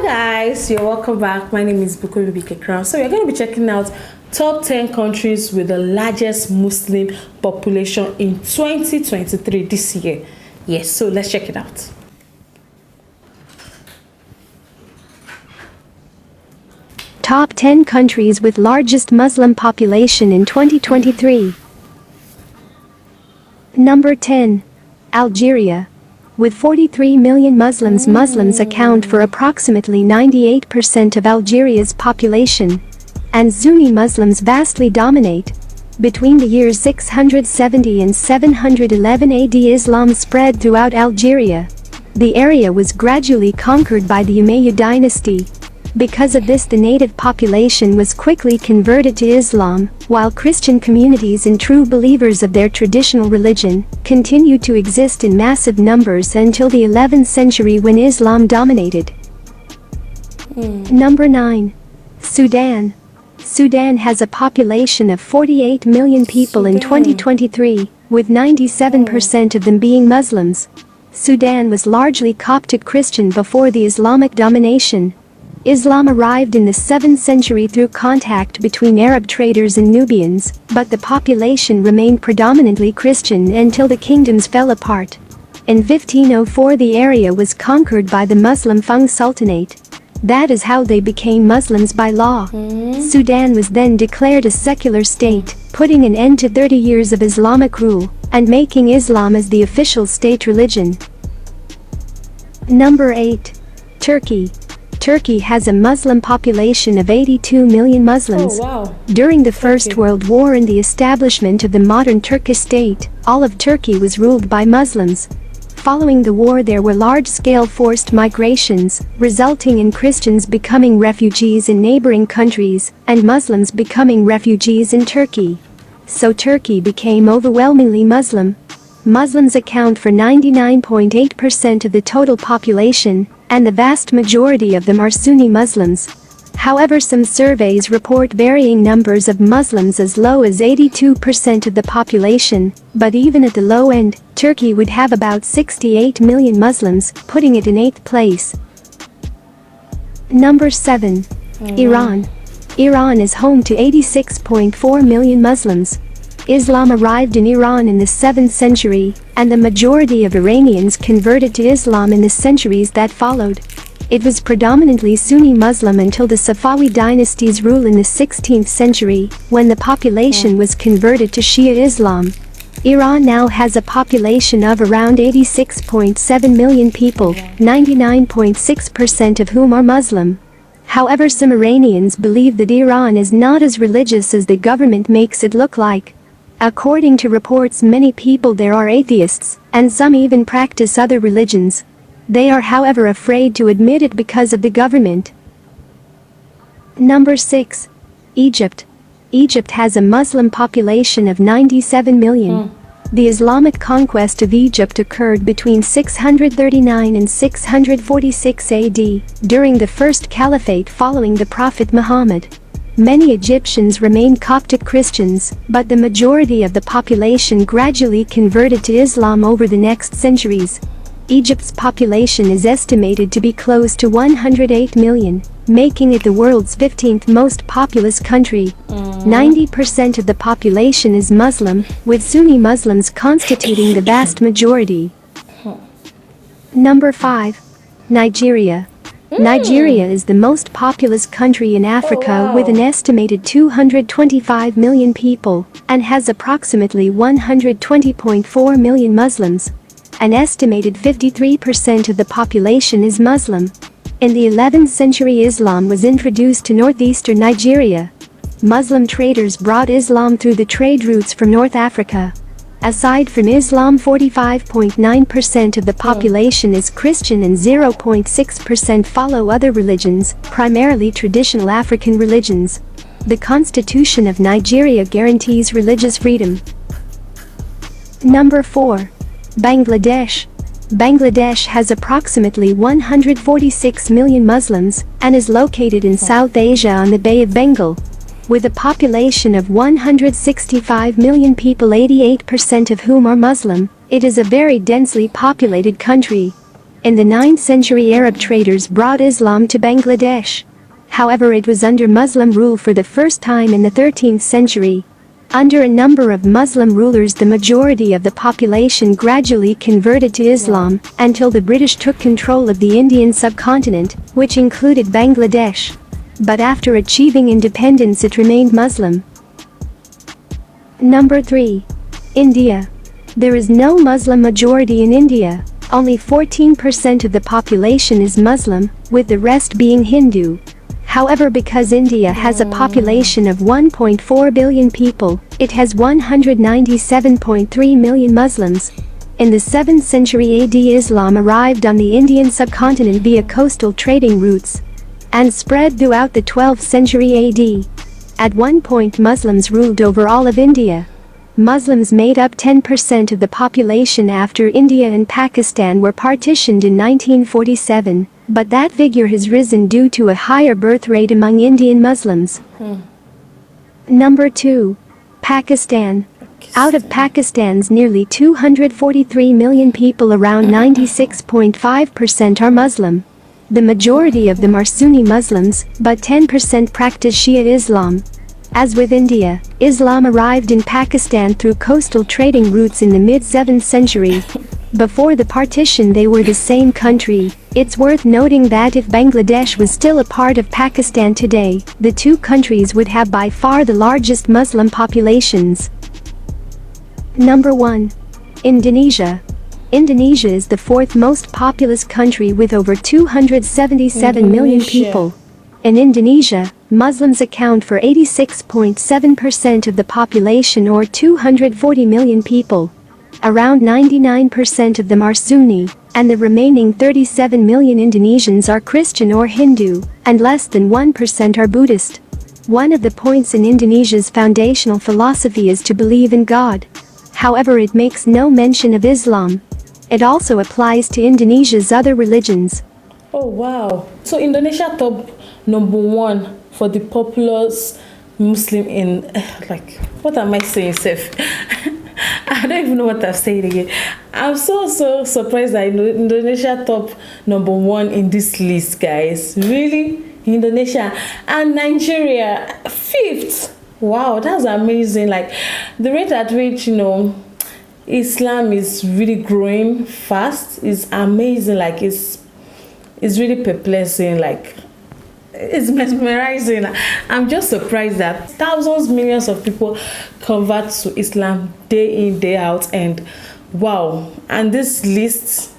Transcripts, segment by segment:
Guys, you're welcome back. My name is Bukomi Bikekram. So we're going to be checking out top 10 countries with the largest Muslim population in 2023 this year. Yes, so let's check it out. Top 10 countries with largest Muslim population in 2023. Number 10. Algeria. With 43 million Muslims account for approximately 98% of Algeria's population. And Sunni Muslims vastly dominate. Between the years 670 and 711 AD, Islam spread throughout Algeria. The area was gradually conquered by the Umayyad dynasty. Because of this, the native population was quickly converted to Islam, while Christian communities and true believers of their traditional religion continued to exist in massive numbers until the 11th century when Islam dominated. Number 9. Sudan. Sudan has a population of 48 million people in 2023, with 97% of them being Muslims. Sudan was largely Coptic Christian before the Islamic domination. Islam arrived in the 7th century through contact between Arab traders and Nubians, but the population remained predominantly Christian until the kingdoms fell apart. In 1504, the area was conquered by the Muslim Fung Sultanate. That is how they became Muslims by law. Sudan was then declared a secular state, putting an end to 30 years of Islamic rule and making Islam as the official state religion. Number 8. Turkey. Turkey has a Muslim population of 82 million Muslims. During the First World War and the establishment of the modern Turkish state, all of Turkey was ruled by Muslims. Following the war, there were large-scale forced migrations, resulting in Christians becoming refugees in neighboring countries and Muslims becoming refugees in Turkey. So Turkey became overwhelmingly Muslim. Muslims account for 99.8% of the total population, and the vast majority of them are Sunni Muslims. However, some surveys report varying numbers of Muslims as low as 82% of the population, but even at the low end, Turkey would have about 68 million Muslims, putting it in 8th place. Number 7. Iran. Iran is home to 86.4 million Muslims. Islam arrived in Iran in the 7th century, and the majority of Iranians converted to Islam in the centuries that followed. It was predominantly Sunni Muslim until the Safawi dynasty's rule in the 16th century, when the population was converted to Shia Islam. Iran now has a population of around 86.7 million people, 99.6% of whom are Muslim. However, some Iranians believe that Iran is not as religious as the government makes it look like. According to reports, many people there are atheists, and some even practice other religions. They are, however, afraid to admit it because of the government. Number 6. Egypt. Egypt has a Muslim population of 97 million. The Islamic conquest of Egypt occurred between 639 and 646 AD, during the first caliphate following the Prophet Muhammad. Many Egyptians remained Coptic Christians, but the majority of the population gradually converted to Islam over the next centuries. Egypt's population is estimated to be close to 108 million, making it the world's 15th most populous country. 90% of the population is Muslim, with Sunni Muslims constituting the vast majority. Number 5. Nigeria. Nigeria is the most populous country in Africa with an estimated 225 million people and has approximately 120.4 million Muslims. An estimated 53% of the population is Muslim. In the 11th century, Islam was introduced to northeastern Nigeria. Muslim traders brought Islam through the trade routes from North Africa. Aside from Islam, 45.9% of the population is Christian and 0.6% follow other religions, primarily traditional African religions. The Constitution of Nigeria guarantees religious freedom. Number 4. Bangladesh. Bangladesh has approximately 146 million Muslims and is located in South Asia on the Bay of Bengal. With a population of 165 million people, 88% of whom are Muslim, it is a very densely populated country. In the 9th century, Arab traders brought Islam to Bangladesh. However, it was under Muslim rule for the first time in the 13th century. Under a number of Muslim rulers, the majority of the population gradually converted to Islam until the British took control of the Indian subcontinent, which included Bangladesh. But after achieving independence, it remained Muslim. Number 3. India. There is no Muslim majority in India. Only 14% of the population is Muslim, with the rest being Hindu. However, because India has a population of 1.4 billion people, it has 197.3 million Muslims. In the 7th century AD, Islam arrived on the Indian subcontinent via coastal trading routes and spread throughout the 12th century AD. At one point, Muslims ruled over all of India. Muslims made up 10% of the population after India and Pakistan were partitioned in 1947, but that figure has risen due to a higher birth rate among Indian Muslims. Number 2. Pakistan. Out of Pakistan's nearly 243 million people, around 96.5% are Muslim. The majority of them are Sunni Muslims, but 10% practice Shia Islam. As with India, Islam arrived in Pakistan through coastal trading routes in the mid-7th century. Before the partition, they were the same country. It's worth noting that if Bangladesh was still a part of Pakistan today, the two countries would have by far the largest Muslim populations. Number 1. Indonesia. Indonesia is the 4th most populous country with over 277 million people. In Indonesia, Muslims account for 86.7% of the population, or 240 million people. Around 99% of them are Sunni, and the remaining 37 million Indonesians are Christian or Hindu, and less than 1% are Buddhist. One of the points in Indonesia's foundational philosophy is to believe in God. However, it makes no mention of Islam. It also applies to Indonesia's other religions. Oh wow. So Indonesia top number 1 for the populous Muslim in like, what am I saying, Seth? I don't even know what I'm saying again. I'm so surprised that Indonesia top number 1 in this list, guys. Really? Indonesia and Nigeria 5th. Wow, that's amazing. Like the rate at which Islam is really growing fast is amazing. Like it's really perplexing. Like it's mesmerizing. I'm just surprised that thousands, millions of people convert to Islam day in, day out, and wow. And this list,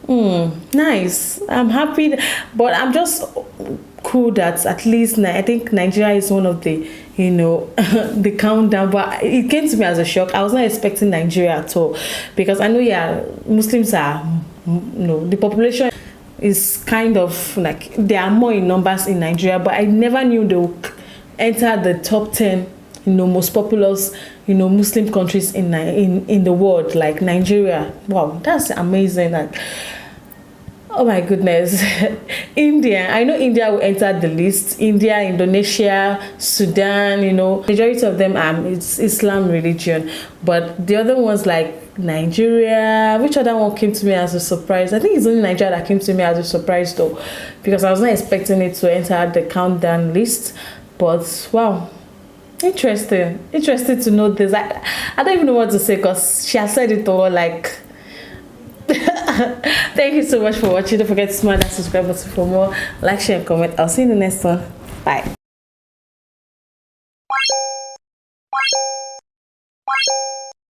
nice. I'm happy, but I'm just cool that at least I think Nigeria is one of the the countdown. But it came to me as a shock. I was not expecting Nigeria at all, because I know Muslims are the population is kind of like they are more in numbers in Nigeria, but I never knew they would enter the top 10 most populous Muslim countries in the world, like Nigeria. Wow, that's amazing. Like, oh my goodness. India, I know India will enter the list. India, Indonesia, Sudan, majority of them it's Islam religion, but the other ones like Nigeria, which other one came to me as a surprise? I think it's only Nigeria that came to me as a surprise though, because I was not expecting it to enter the countdown list. But wow, interesting to know this. I don't even know what to say, because she has said it all. Like thank you so much for watching. Don't forget to smash that subscribe button for more. Like, share, and comment. I'll see you in the next one. Bye.